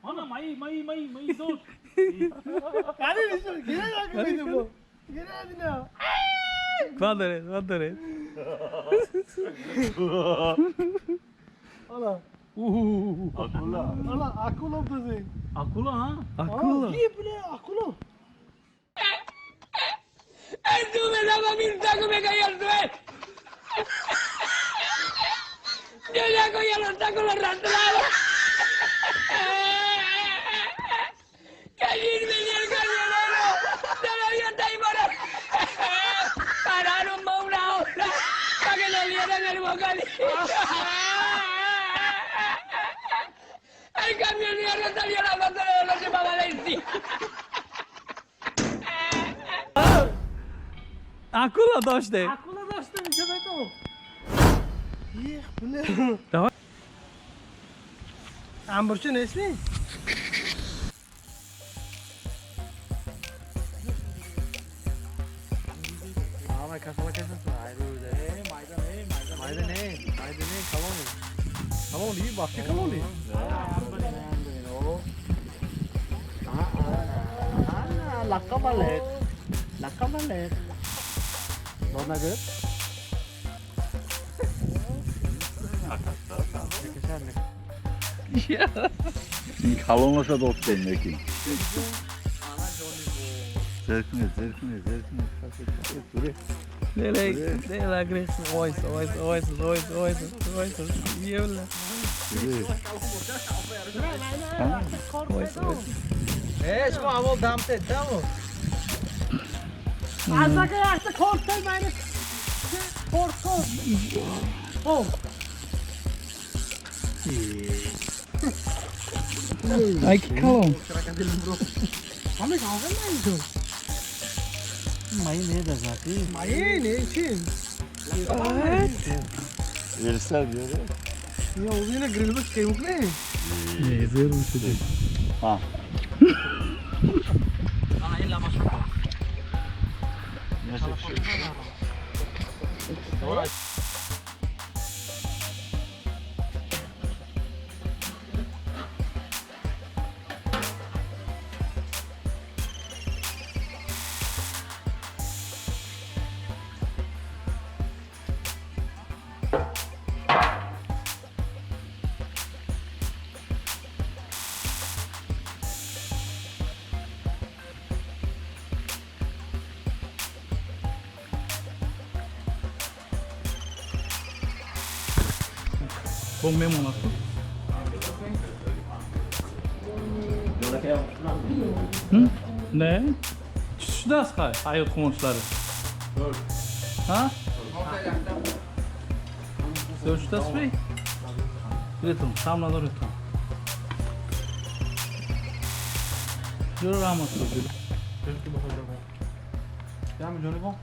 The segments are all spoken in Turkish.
Ana mayı zor. Kani nisho, gire na kami mo. Gire na din na. Vadare. Ala. Akula. Ala, akula tuzi. Akula ha? Akula. Ki ple akula. Tú me dabas mi taco, me caía el suelo. Yo ya cogía los tacos, los arrastraba. Que allí venía el camionero. Se lo dio hasta ahí por ahí. Pararon más una hora para que nos dieran el bocadillo. El camionero salió a la foto de los de Valencia. Akula doşte. Akula doshte mi chhe to. Ye ple. Давай. Amburchi nesmi? Ama kasala kesin. Mayda ne? Kalon iyi bak ki kalon iyi. Lakka balik. Nona gör. Kalınmasa da ot denir ki. Zerkine. Dele agressivo. Ois. Yevle. Eş bu amol damte, tamam. Azaka yaşta korktan beni. Kork. Oh. Ay ki kalon. Kami kavga mı ediyorsun? Mayı ne de zaten? Mayı ne için? Verirler diyor ya. Ya o yine grill bak kemik ne? Yerim çocuk. Ha. Neyse bir şey. Bom mesmo, nosso. Ne? Şu da skay. Hayır komşuları. Ha? Şu da spray. Ritim. Tamam da ritim. Yürü rahmet olsun. Ya mı Johnny Bom?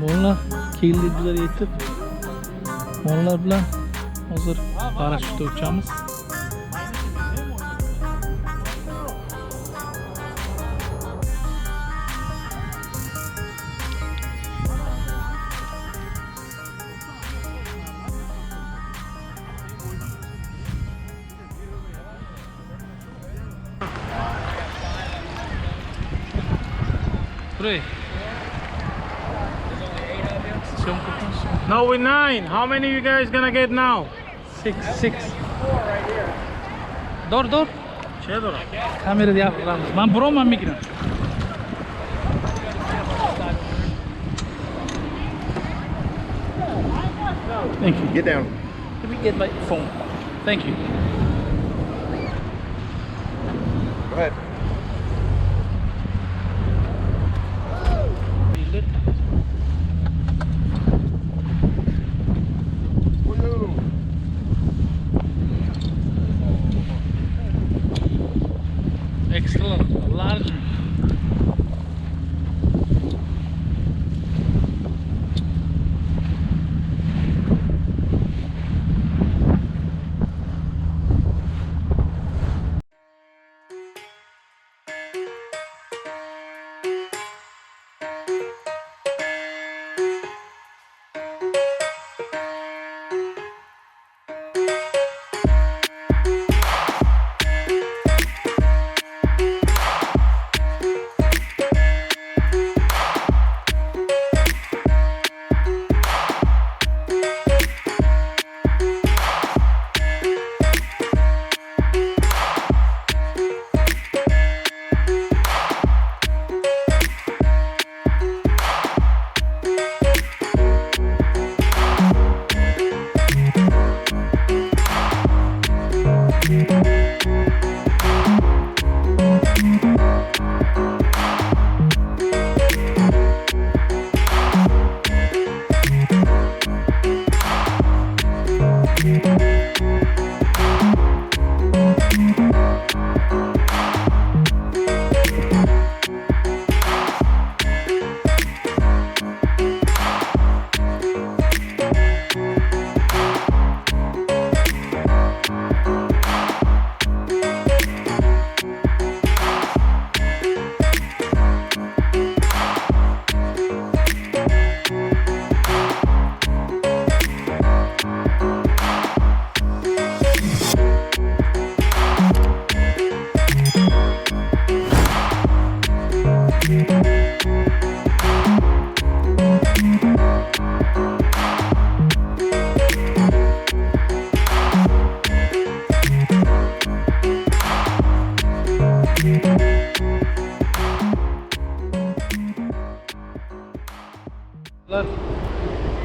Onlar keldik bizlar yetib. Onlar bilan hozir parashyutda uchamiz. Three. No, we're 9. How many you guys gonna get now? Six. Dur. Kamerada yapamiz. Men buronman mikro. Thank you. Get down. Let me get my phone. Thank you. Go ahead. Excellent. Large.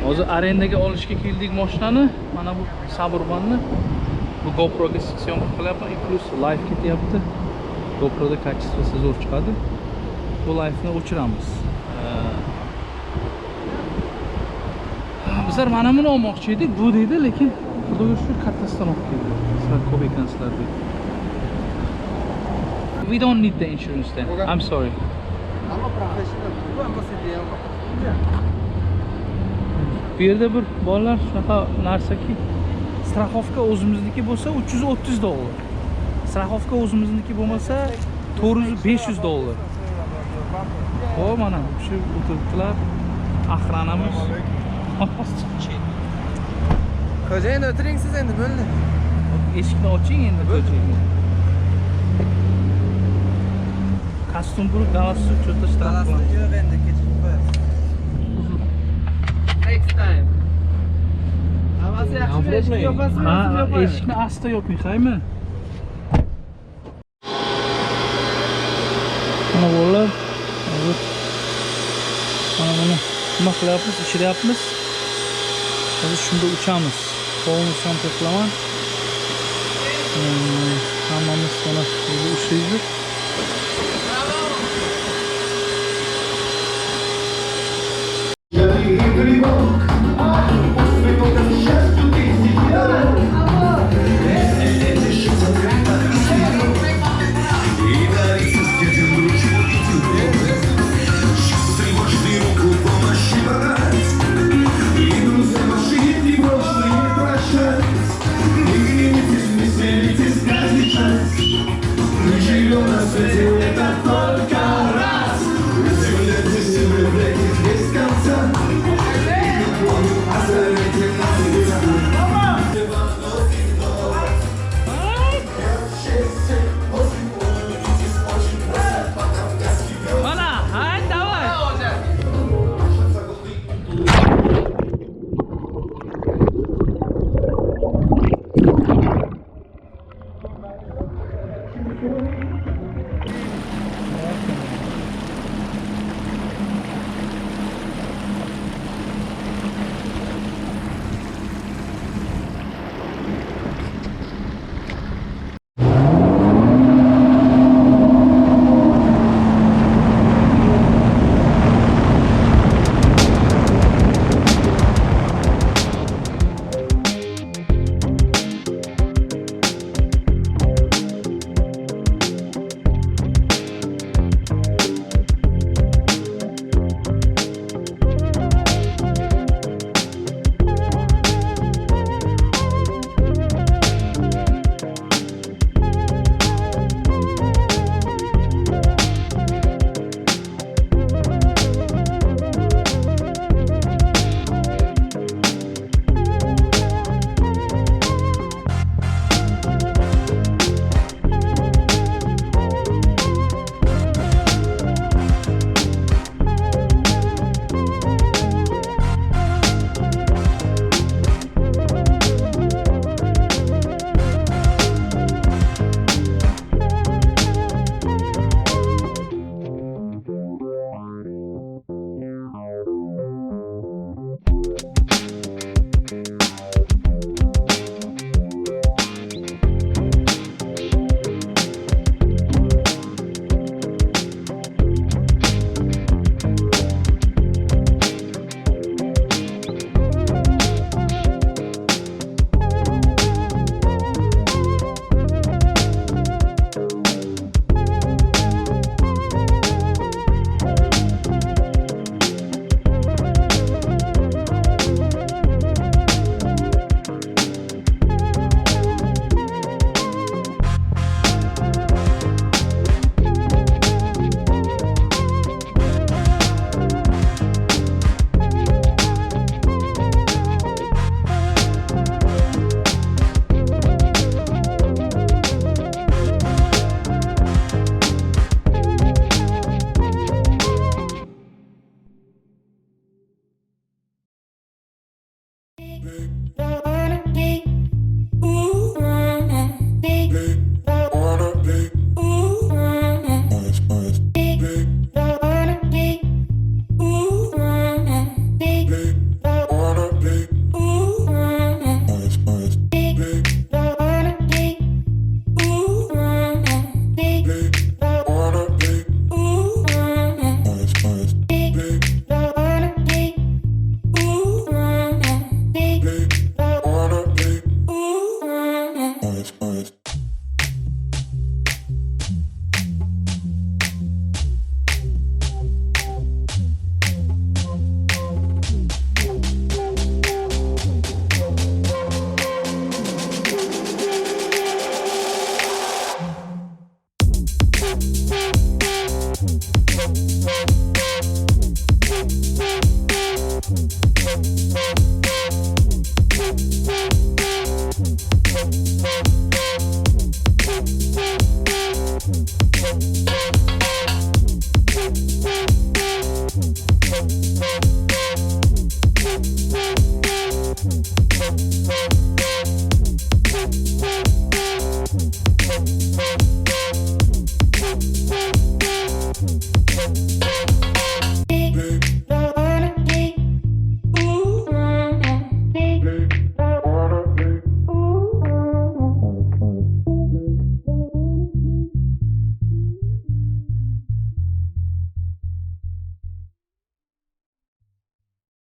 Hozir arendaga olishga keldik mashinani. Mana bu Suburbanni. Bu GoProga syomka qilyapman, plus live ketyapti. GoProda kачествоsi zo'r chiqadi. Bu live'ni o'chiramiz. Bizlar mana buni olmoqchi edik, bu deydi, lekin xudoga shu kattasidan olib keldi. Sizlar ko'p ekansizlar deydi. We don't need the insurance then. I'm sorry. Ama professional. Bu ama sediyam. Bu yerda bir bolalar shunaqa narsaki, strafovka o'zimizniki bo'lsa $330. Strafovka o'zimizniki bo'lmasa $400-500. O mana shu o'tiribdilar. Охранamiz. Xo'jayin o'tiring siz endi bo'ldi. Eshikni oching endi xo'jayin. Kostyum burib galasi cho'ta shtraf qilaman. Yo'q endi kechirib qo'yasiz. Next time. Havasi yaxshi eshik yopasizmi? Ha, eshikni asta yoping, haymi? Mana bolalar, hozir mana buni nima qilyapmiz, ishiryapmiz. Hozir shunda uchamiz. Qo'lni syomka qilaman. Hammamiz mana ishlaymiz.